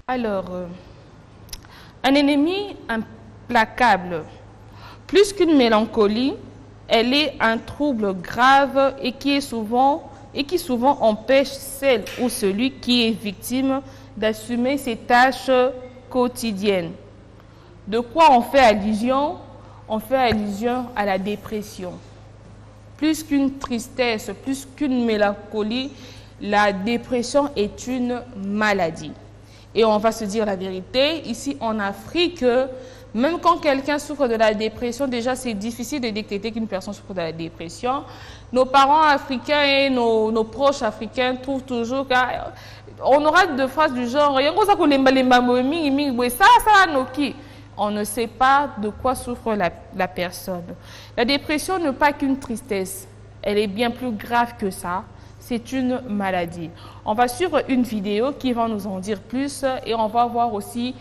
Alors, un ennemi implacable. Plus qu'une mélancolie, elle est un trouble grave et qui souvent empêche celle ou celui qui est victime d'assumer ses tâches quotidiennes. De quoi on fait allusion? On fait allusion à la dépression. Plus qu'une tristesse, plus qu'une mélancolie, la dépression est une maladie. Et on va se dire la vérité, ici en Afrique, même quand quelqu'un souffre de la dépression, déjà c'est difficile de détecter qu'une personne souffre de la dépression. Nos parents africains et nos proches africains trouvent toujours qu'on aura des phrases du genre on ne sait pas de quoi souffre la personne. La dépression n'est pas qu'une tristesse, elle est bien plus grave que ça. C'est une maladie. On va suivre une vidéo qui va nous en dire plus et on va voir aussi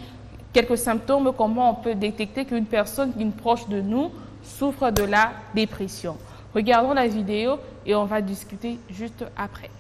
quelques symptômes, comment on peut détecter qu'une personne, une proche de nous, souffre de la dépression. Regardons la vidéo et on va discuter juste après.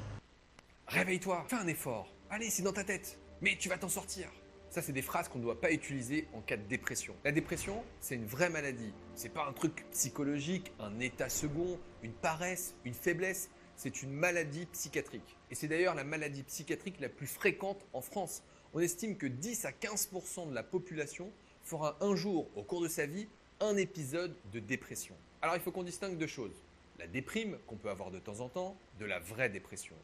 Réveille-toi, fais un effort. Allez, c'est dans ta tête. Mais tu vas t'en sortir. Ça, c'est des phrases qu'on ne doit pas utiliser en cas de dépression. La dépression, c'est une vraie maladie. C'est pas un truc psychologique, un état second, une paresse, une faiblesse. C'est une maladie psychiatrique. Et c'est d'ailleurs la maladie psychiatrique la plus fréquente en France. On estime que 10 à 15% de la population fera un jour au cours de sa vie un épisode de dépression. Alors il faut qu'on distingue deux choses. La déprime qu'on peut avoir de temps en temps de la vraie dépression.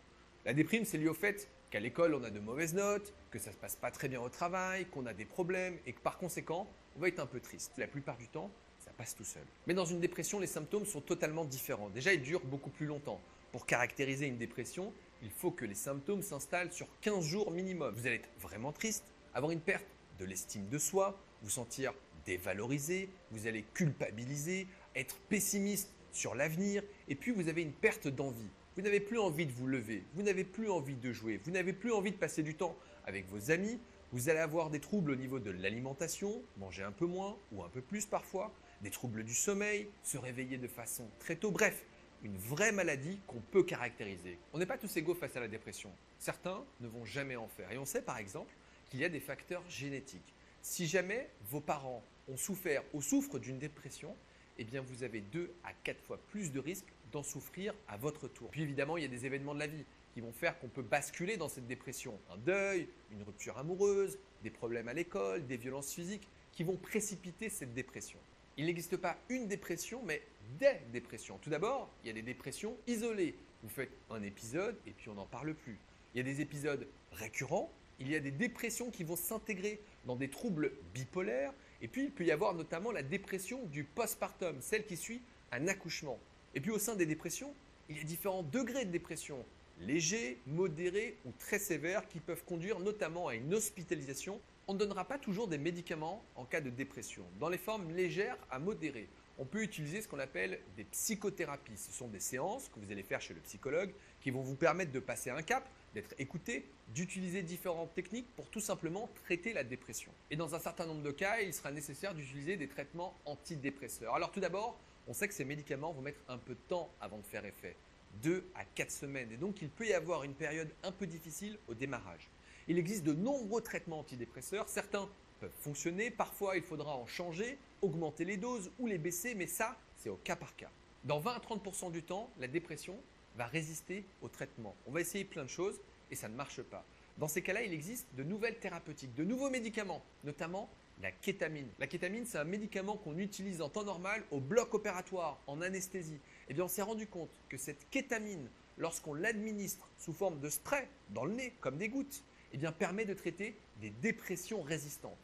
La déprime, c'est lié au fait qu'à l'école, on a de mauvaises notes, que ça ne se passe pas très bien au travail, qu'on a des problèmes et que par conséquent, on va être un peu triste. La plupart du temps, ça passe tout seul. Mais dans une dépression, les symptômes sont totalement différents. Déjà, ils durent beaucoup plus longtemps. Pour caractériser une dépression, il faut que les symptômes s'installent sur 15 jours minimum. Vous allez être vraiment triste, avoir une perte de l'estime de soi, vous sentir dévalorisé, vous allez culpabiliser, être pessimiste sur l'avenir et puis vous avez une perte d'envie. Vous n'avez plus envie de vous lever, vous n'avez plus envie de jouer, vous n'avez plus envie de passer du temps avec vos amis, vous allez avoir des troubles au niveau de l'alimentation, manger un peu moins ou un peu plus parfois, des troubles du sommeil, se réveiller de façon très tôt, bref, une vraie maladie qu'on peut caractériser. On n'est pas tous égaux face à la dépression. Certains ne vont jamais en faire. Et on sait par exemple qu'il y a des facteurs génétiques. Si jamais vos parents ont souffert ou souffrent d'une dépression, eh bien vous avez 2 à 4 fois plus de risques d'en souffrir à votre tour. Puis évidemment, il y a des événements de la vie qui vont faire qu'on peut basculer dans cette dépression. Un deuil, une rupture amoureuse, des problèmes à l'école, des violences physiques qui vont précipiter cette dépression. Il n'existe pas une dépression, mais des dépressions. Tout d'abord, il y a des dépressions isolées. Vous faites un épisode et puis on n'en parle plus. Il y a des épisodes récurrents. Il y a des dépressions qui vont s'intégrer dans des troubles bipolaires. Et puis, il peut y avoir notamment la dépression du postpartum, celle qui suit un accouchement. Et puis, au sein des dépressions, il y a différents degrés de dépression, légers, modérés ou très sévères, qui peuvent conduire notamment à une hospitalisation. On ne donnera pas toujours des médicaments en cas de dépression. Dans les formes légères à modérées, on peut utiliser ce qu'on appelle des psychothérapies. Ce sont des séances que vous allez faire chez le psychologue qui vont vous permettre de passer un cap, d'être écouté, d'utiliser différentes techniques pour tout simplement traiter la dépression. Et dans un certain nombre de cas, il sera nécessaire d'utiliser des traitements antidépresseurs. Alors tout d'abord, on sait que ces médicaments vont mettre un peu de temps avant de faire effet, 2 à 4 semaines. Et donc il peut y avoir une période un peu difficile au démarrage. Il existe de nombreux traitements antidépresseurs, certains peuvent fonctionner, parfois il faudra en changer, augmenter les doses ou les baisser, mais ça, c'est au cas par cas. Dans 20 à 30% du temps, la dépression va résister au traitement. On va essayer plein de choses et ça ne marche pas. Dans ces cas-là, il existe de nouvelles thérapeutiques, de nouveaux médicaments, notamment la kétamine. La kétamine, c'est un médicament qu'on utilise en temps normal au bloc opératoire, en anesthésie. Eh bien, on s'est rendu compte que cette kétamine, lorsqu'on l'administre sous forme de spray dans le nez, comme des gouttes, eh bien, permet de traiter des dépressions résistantes.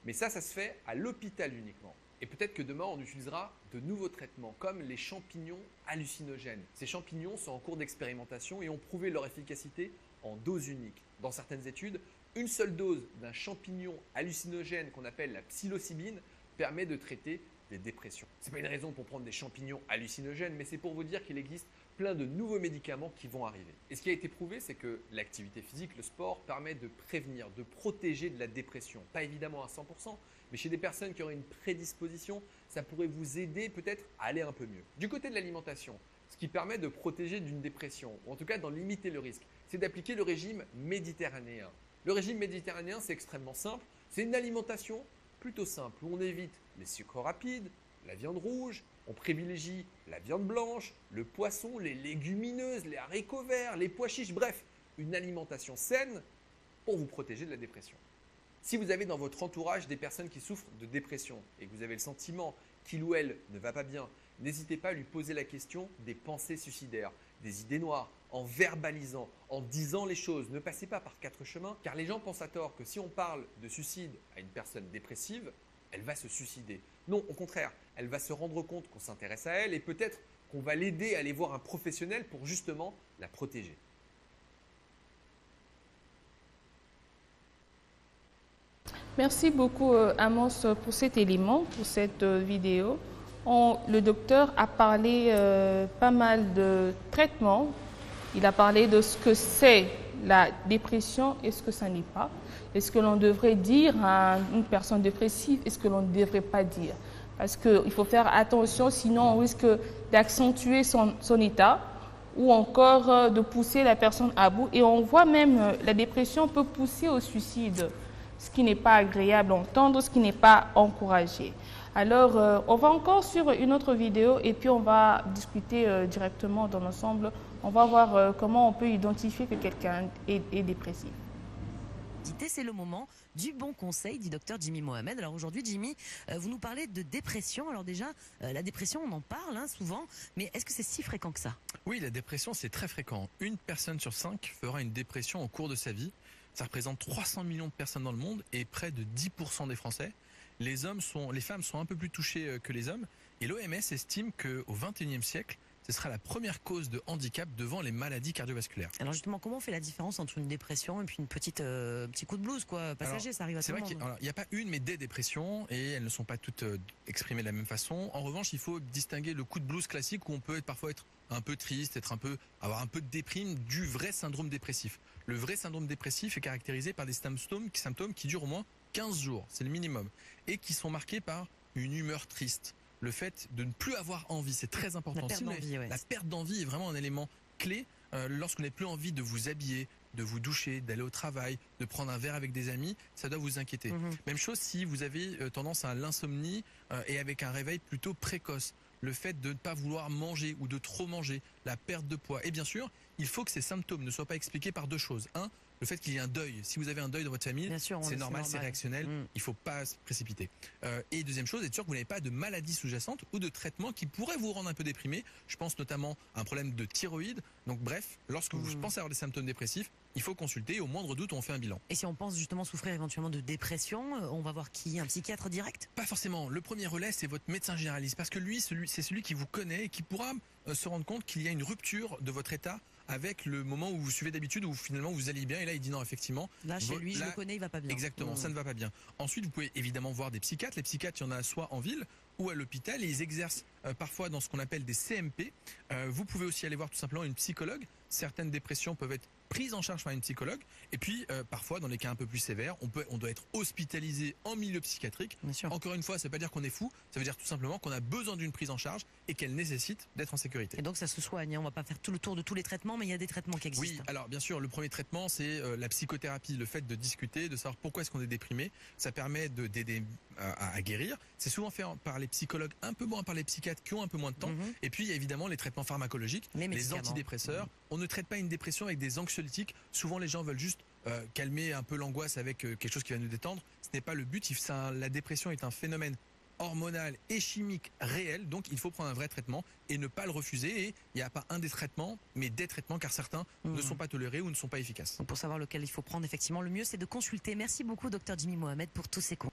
Mais ça se fait à l'hôpital uniquement. Et peut-être que demain, on utilisera de nouveaux traitements comme les champignons hallucinogènes. Ces champignons sont en cours d'expérimentation et ont prouvé leur efficacité en dose unique. Dans certaines études, une seule dose d'un champignon hallucinogène qu'on appelle la psilocybine permet de traiter des dépressions. Ce n'est pas une raison pour prendre des champignons hallucinogènes, mais c'est pour vous dire qu'il existe plein de nouveaux médicaments qui vont arriver. Et ce qui a été prouvé, c'est que l'activité physique, le sport, permet de prévenir, de protéger de la dépression. Pas évidemment à 100%, mais chez des personnes qui auraient une prédisposition, ça pourrait vous aider peut-être à aller un peu mieux. Du côté de l'alimentation, ce qui permet de protéger d'une dépression, ou en tout cas d'en limiter le risque, c'est d'appliquer le régime méditerranéen. Le régime méditerranéen, c'est extrêmement simple. C'est une alimentation plutôt simple où on évite les sucres rapides, la viande rouge, on privilégie la viande blanche, le poisson, les légumineuses, les haricots verts, les pois chiches, bref, une alimentation saine pour vous protéger de la dépression. Si vous avez dans votre entourage des personnes qui souffrent de dépression et que vous avez le sentiment qu'il ou elle ne va pas bien, n'hésitez pas à lui poser la question des pensées suicidaires, des idées noires, en verbalisant, en disant les choses. Ne passez pas par quatre chemins, car les gens pensent à tort que si on parle de suicide à une personne dépressive, elle va se suicider. Non, au contraire, elle va se rendre compte qu'on s'intéresse à elle et peut-être qu'on va l'aider à aller voir un professionnel pour justement la protéger. Merci beaucoup Amos pour cet élément, pour cette vidéo. Le docteur a parlé pas mal de traitements. Il a parlé de ce que c'est la dépression et ce que ça n'est pas. Est-ce que l'on devrait dire à une personne dépressive, est-ce que l'on ne devrait pas dire? Parce qu'il faut faire attention, sinon on risque d'accentuer son état ou encore de pousser la personne à bout. Et on voit même la dépression peut pousser au suicide, ce qui n'est pas agréable à entendre, ce qui n'est pas encouragé. Alors, on va encore sur une autre vidéo et puis on va discuter directement dans l'ensemble. On va voir comment on peut identifier que quelqu'un est dépressif. C'est le moment du bon conseil du docteur Jimmy Mohamed. Alors aujourd'hui, Jimmy, vous nous parlez de dépression. Alors déjà, la dépression, on en parle souvent, mais est-ce que c'est si fréquent que ça? Oui, la dépression, c'est très fréquent. Une personne sur 5 fera une dépression au cours de sa vie. Ça représente 300 millions de personnes dans le monde et près de 10% des Français. Les femmes sont un peu plus touchées que les hommes. Et l'OMS estime qu'au XXIe siècle, ce sera la première cause de handicap devant les maladies cardiovasculaires. Alors justement, comment on fait la différence entre une dépression et puis une petit coup de blues passager? Ça arrive à tout le monde. C'est vrai qu'il n'y a pas une, mais des dépressions et elles ne sont pas toutes exprimées de la même façon. En revanche, il faut distinguer le coup de blues classique où on peut parfois être un peu triste, avoir un peu de déprime du vrai syndrome dépressif. Le vrai syndrome dépressif est caractérisé par des symptômes qui durent au moins 15 jours, c'est le minimum, et qui sont marqués par une humeur triste. Le fait de ne plus avoir envie, c'est très important. La perte d'envie est vraiment un élément clé. Lorsque vous n'avez plus envie de vous habiller, de vous doucher, d'aller au travail, de prendre un verre avec des amis, ça doit vous inquiéter. Même chose si vous avez tendance à l'insomnie et avec un réveil plutôt précoce. Le fait de ne pas vouloir manger ou de trop manger, la perte de poids. Et bien sûr, il faut que ces symptômes ne soient pas expliqués par deux choses. Un, le fait qu'il y ait un deuil. Si vous avez un deuil dans votre famille, c'est normal, c'est réactionnel, il ne faut pas se précipiter. Et deuxième chose, être sûr que vous n'avez pas de maladie sous-jacente ou de traitement qui pourrait vous rendre un peu déprimé. Je pense notamment à un problème de thyroïde. Donc bref, lorsque vous pensez avoir des symptômes dépressifs, il faut consulter et au moindre doute, on fait un bilan. Et si on pense justement souffrir éventuellement de dépression, on va voir qui? Un psychiatre direct? Pas forcément. Le premier relais, c'est votre médecin généraliste. Parce que lui, c'est celui qui vous connaît et qui pourra se rendre compte qu'il y a une rupture de votre état avec le moment où vous suivez d'habitude, où finalement vous allez bien, et là il dit non, effectivement. Là, chez lui, je le connais, il va pas bien. Exactement, ça ne va pas bien. Ensuite, vous pouvez évidemment voir des psychiatres. Les psychiatres, il y en a soit en ville ou à l'hôpital, et ils exercent parfois dans ce qu'on appelle des CMP. Vous pouvez aussi aller voir tout simplement une psychologue. Certaines dépressions peuvent être prises en charge par une psychologue. Et puis, parfois, dans les cas un peu plus sévères, on doit être hospitalisé en milieu psychiatrique. Encore une fois, ça ne veut pas dire qu'on est fou, ça veut dire tout simplement qu'on a besoin d'une prise en charge et qu'elle nécessite d'être en sécurité. Et donc ça se soigne, on ne va pas faire tout le tour de tous les traitements, mais il y a des traitements qui existent. Oui, alors bien sûr, le premier traitement, c'est la psychothérapie, le fait de discuter, de savoir pourquoi est-ce qu'on est déprimé. Ça permet d'aider à guérir. C'est souvent fait par les psychologues, un peu moins par les psychiatres qui ont un peu moins de temps. Et puis, il y a évidemment les traitements pharmacologiques, les antidépresseurs. On ne traite pas une dépression avec des anxiolytiques. Souvent, les gens veulent juste calmer un peu l'angoisse avec quelque chose qui va nous détendre. Ce n'est pas le but. La dépression est un phénomène hormonal et chimique réel, donc il faut prendre un vrai traitement et ne pas le refuser. Et il n'y a pas un des traitements, mais des traitements, car certains ne sont pas tolérés ou ne sont pas efficaces. Donc pour savoir lequel il faut prendre, effectivement, le mieux c'est de consulter. Merci beaucoup, docteur Jimmy Mohamed, pour tous ces cours.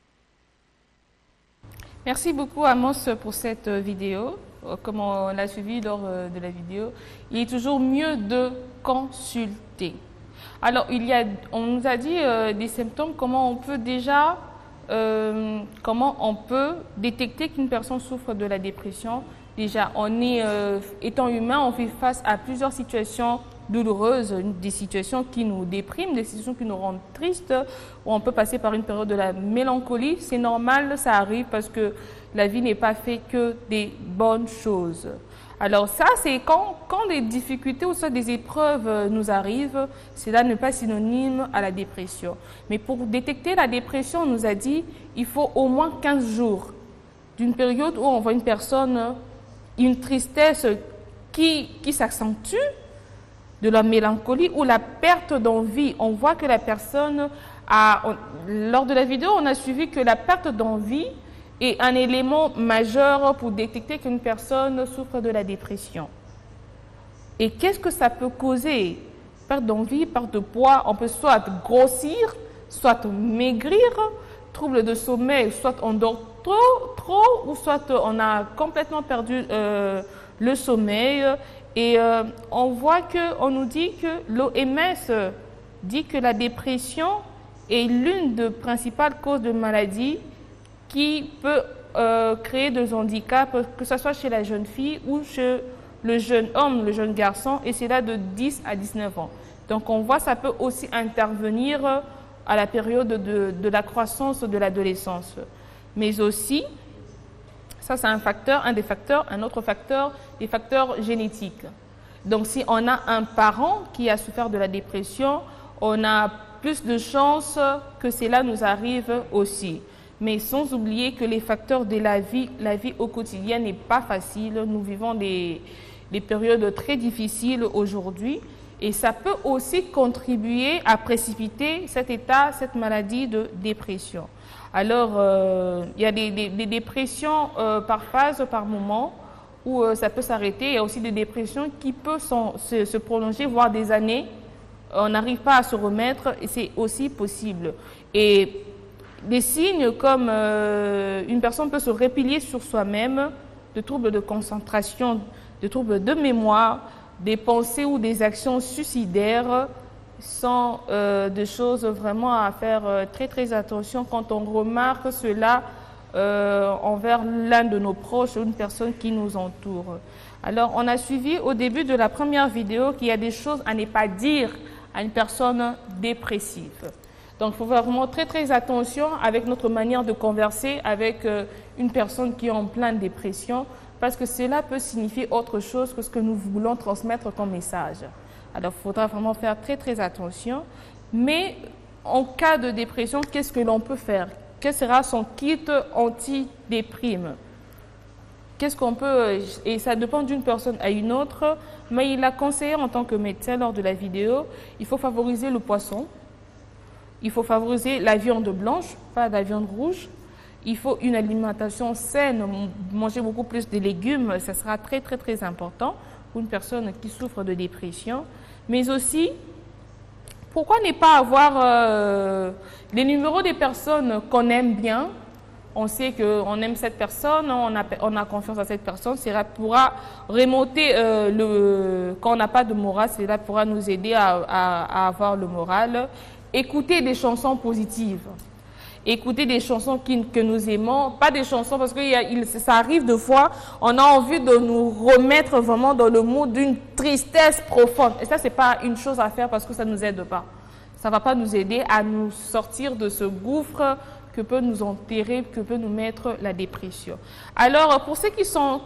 Merci beaucoup Amos pour cette vidéo. Comme on l'a suivi lors de la vidéo, il est toujours mieux de consulter. Alors, on nous a dit des symptômes, comment on peut détecter qu'une personne souffre de la dépression. Déjà, étant humain, on fait face à plusieurs situations douloureuses, des situations qui nous dépriment, des situations qui nous rendent tristes, où on peut passer par une période de la mélancolie. C'est normal, ça arrive parce que la vie n'est pas faite que des bonnes choses. Alors ça, c'est quand des difficultés ou soit des épreuves nous arrivent, cela n'est pas synonyme à la dépression. Mais pour détecter la dépression, on nous a dit il faut au moins 15 jours d'une période où on voit une personne, une tristesse qui s'accentue, de la mélancolie ou la perte d'envie. On voit que la personne lors de la vidéo, on a suivi que la perte d'envie est un élément majeur pour détecter qu'une personne souffre de la dépression. Et qu'est-ce que ça peut causer? Perte d'envie, perte de poids, on peut soit grossir, soit maigrir, trouble de sommeil, soit on dort trop ou soit on a complètement perdu le sommeil. Et on voit qu'on nous dit que l'OMS dit que la dépression est l'une des principales causes de maladie qui peut créer des handicaps, que ce soit chez la jeune fille ou chez le jeune homme, le jeune garçon, et c'est là de 10 à 19 ans. Donc on voit que ça peut aussi intervenir à la période de la croissance de l'adolescence. Mais aussi, ça c'est un facteur, un des facteurs, un autre facteur, des facteurs génétiques. Donc si on a un parent qui a souffert de la dépression, on a plus de chances que cela nous arrive aussi. Mais sans oublier que les facteurs de la vie au quotidien n'est pas facile. Nous vivons des périodes très difficiles aujourd'hui et ça peut aussi contribuer à précipiter cet état, cette maladie de dépression. Alors, il y a des dépressions par phase, par moment, où ça peut s'arrêter. Il y a aussi des dépressions qui peuvent se prolonger, voire des années. On n'arrive pas à se remettre et c'est aussi possible. Et des signes comme une personne peut se replier sur soi-même, de troubles de concentration, de troubles de mémoire, des pensées ou des actions suicidaires sont des choses vraiment à faire très très attention quand on remarque cela envers l'un de nos proches ou une personne qui nous entoure. Alors on a suivi au début de la première vidéo qu'il y a des choses à ne pas dire à une personne dépressive. Donc, il faut faire vraiment très, très attention avec notre manière de converser avec une personne qui est en pleine dépression parce que cela peut signifier autre chose que ce que nous voulons transmettre comme message. Alors, il faudra vraiment faire très, très attention. Mais en cas de dépression, qu'est-ce que l'on peut faire? Quel sera son kit anti-déprime? Qu'est-ce qu'on peut... Et ça dépend d'une personne à une autre, mais il a conseillé en tant que médecin lors de la vidéo, il faut favoriser le poisson. Il faut favoriser la viande blanche, pas la viande rouge. Il faut une alimentation saine, manger beaucoup plus de légumes, ça sera très très très important pour une personne qui souffre de dépression. Mais aussi, pourquoi ne pas avoir les numéros des personnes qu'on aime bien? On sait qu'on aime cette personne, on a confiance à cette personne, cela pourra remonter quand on n'a pas de morale, cela pourra nous aider à avoir le moral. Écouter des chansons positives, écouter des chansons que nous aimons, pas des chansons parce que ça arrive de fois, on a envie de nous remettre vraiment dans le mood d'une tristesse profonde. Et ça, c'est pas une chose à faire parce que ça ne nous aide pas. Ça ne va pas nous aider à nous sortir de ce gouffre que peut nous enterrer, que peut nous mettre la dépression. Alors, pour ceux qui sont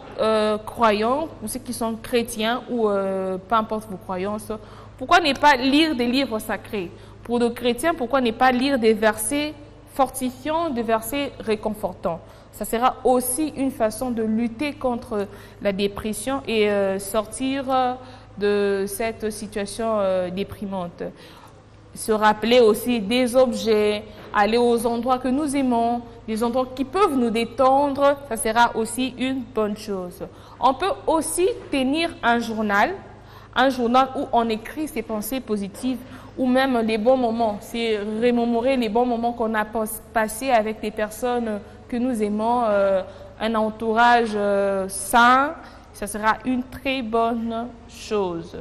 croyants, pour ceux qui sont chrétiens ou peu importe vos croyances, pourquoi ne pas lire des livres sacrés? Pour nos chrétiens, pourquoi ne pas lire des versets fortifiants, des versets réconfortants? Ça sera aussi une façon de lutter contre la dépression et sortir de cette situation déprimante. Se rappeler aussi des objets, aller aux endroits que nous aimons, des endroits qui peuvent nous détendre, ça sera aussi une bonne chose. On peut aussi tenir un journal où on écrit ses pensées positives ou même les bons moments. C'est remémorer les bons moments qu'on a passés avec des personnes que nous aimons, un entourage sain, ça sera une très bonne chose.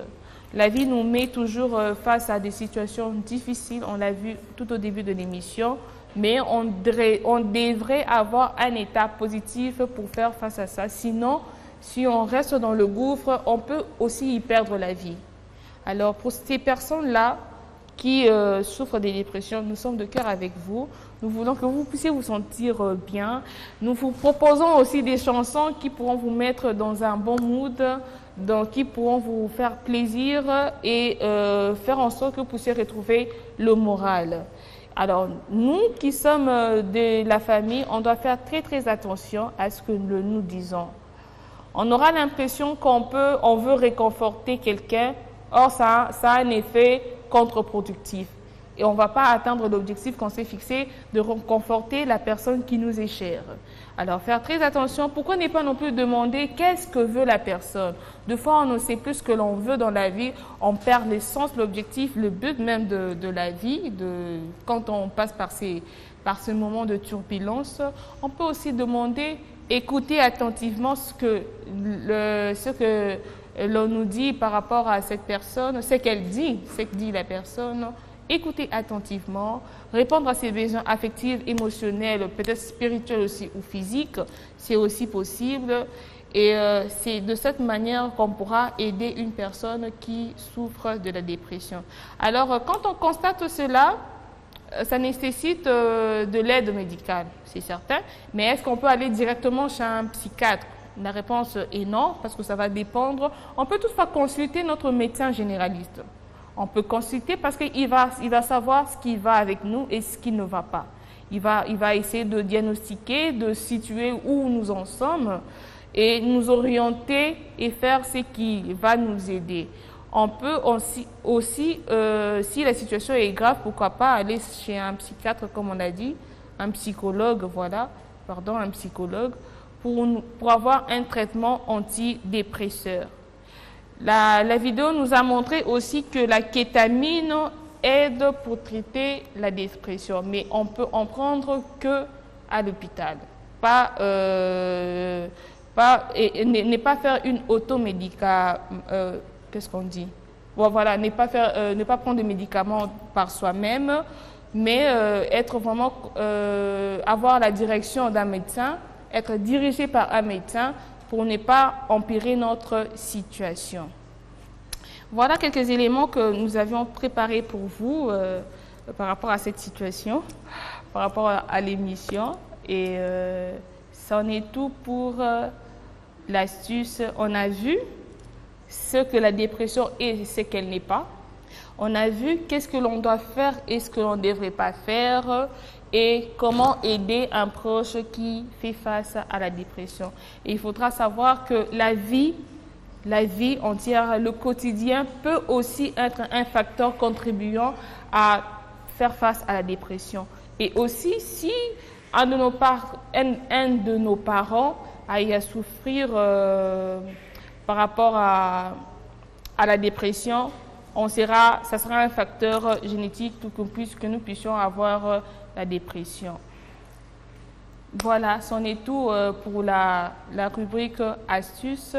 La vie nous met toujours face à des situations difficiles, on l'a vu tout au début de l'émission, mais on devrait avoir un état positif pour faire face à ça. Sinon, si on reste dans le gouffre, on peut aussi y perdre la vie. Alors pour ces personnes-là qui souffrent des dépressions, nous sommes de cœur avec vous. Nous voulons que vous puissiez vous sentir bien. Nous vous proposons aussi des chansons qui pourront vous mettre dans un bon mood, qui pourront vous faire plaisir et faire en sorte que vous puissiez retrouver le moral. Alors, nous qui sommes de la famille, on doit faire très attention à ce que nous disons. On aura l'impression on veut réconforter quelqu'un, or ça a un effet contre-productif. Et on ne va pas atteindre l'objectif qu'on s'est fixé de réconforter la personne qui nous est chère. Alors, faire très attention. Pourquoi ne pas non plus demander qu'est-ce que veut la personne? Des fois, on ne sait plus ce que l'on veut dans la vie. On perd l'essence, l'objectif, le but même de la vie. Quand on passe par ce moment de turbulence, on peut aussi demander, écouter attentivement ce que l'on nous dit par rapport à cette personne, ce qu'elle dit, ce que dit la personne. Écouter attentivement, répondre à ses besoins affectifs, émotionnels, peut-être spirituels aussi ou physiques, c'est aussi possible. Et c'est de cette manière qu'on pourra aider une personne qui souffre de la dépression. Alors, quand on constate cela, ça nécessite de l'aide médicale, c'est certain. Mais est-ce qu'on peut aller directement chez un psychiatre? La réponse est non, parce que ça va dépendre. On peut toutefois consulter notre médecin généraliste. On peut consulter parce qu'il va savoir ce qui va avec nous et ce qui ne va pas. Il va essayer de diagnostiquer, de situer où nous en sommes et nous orienter et faire ce qui va nous aider. On peut aussi si la situation est grave, pourquoi pas aller chez un psychiatre, comme on a dit, un psychologue, un psychologue, pour avoir un traitement antidépresseur. La vidéo nous a montré aussi que la kétamine aide pour traiter la dépression, mais on peut en prendre que à l'hôpital. Ne pas faire une automédication. Qu'est-ce qu'on dit? Bon, voilà, ne pas prendre de médicaments par soi-même, mais être vraiment avoir la direction d'un médecin, être dirigé par un médecin, pour ne pas empirer notre situation. Voilà quelques éléments que nous avions préparés pour vous par rapport à cette situation, par rapport à l'émission. Et c'en est tout pour l'astuce. On a vu ce que la dépression est et ce qu'elle n'est pas. On a vu qu'est-ce que l'on doit faire et ce que l'on ne devrait pas faire, et comment aider un proche qui fait face à la dépression. Et il faudra savoir que la vie entière, le quotidien peut aussi être un facteur contribuant à faire face à la dépression. Et aussi, si un de nos parents a eu à souffrir par rapport à la dépression, ça sera un facteur génétique pour que nous puissions avoir la dépression. Voilà, c'en est tout pour la rubrique astuces.